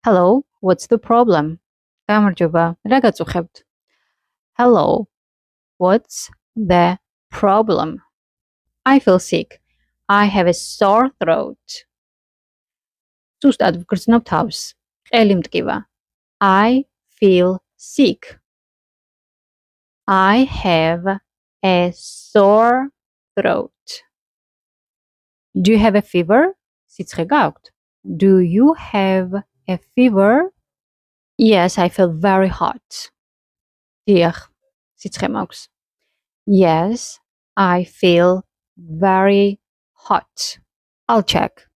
Hello, what's the problem? გამარჯობა, რა გაწუხებთ? Hello, what's the problem? I feel sick. I have a sore throat. Ზუსტად ვგრძნობ თავს. ყელი მტკივა. I feel sick. I have a sore throat. Do you have a fever? სიცხე გაქვთ? Do you have a fever? Yes, I feel very hot. დიახ, სიცხე მაქვს. Yes, I feel very hot. I'll check.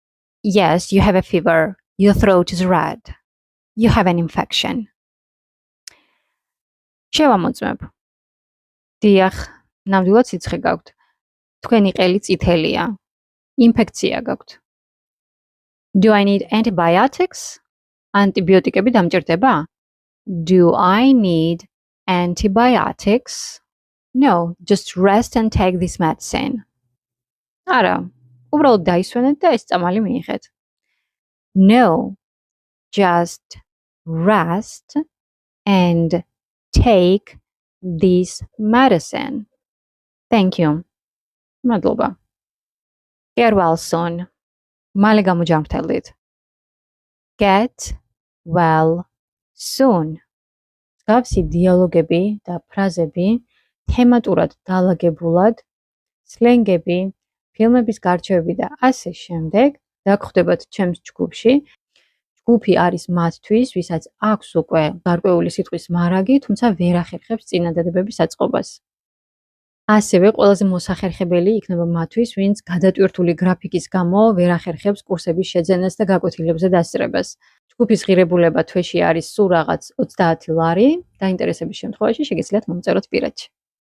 Yes, you have a fever. Your throat is red. You have an infection. შევამოწმებ. დიახ, ნამდვილად სიცხე გაქვთ. თქვენი ყელი წითელია. ინფექცია გაქვთ. Do I need antibiotics? Antibiotikები დამჭირდება? Do I need antibiotics? No, just rest and take this medicine. არა, უბრალოდ დაისვენეთ და ეს წამალი მიიღეთ. No, just rest and take this medicine. Thank you. მადლობა. Get well soon. მალე გამოჯანმრთელდით. Get well soon. მსგავსი დიალოგები და ფრაზები თემატურად დალაგებულად, სლენგები, ფილმების გარჩევები და ასე შემდეგ დაგხვდებათ ჩემს ჯგუფში. ჯგუფი არის მათთვის, ვისაც აქვს უკვე გარკვეული სიტყვის მარაგი, თუმცა ვერ ახერხებს წინადადებების აწყობას. ასევე ყველაზე მოსახერხებელი იქნება მათთვის, ვინც გადატვირთული გრაფიკის გამო ვერ ახერხებს კურსების შეძენას და გაკვეთილებზე დასწრებას. ჯგუფის ღირებულება თვეში არის სულ რაღაც 30 ლარი, დაინტერესების შემთხვევაში შეგიძლიათ მომწეროთ პირადში.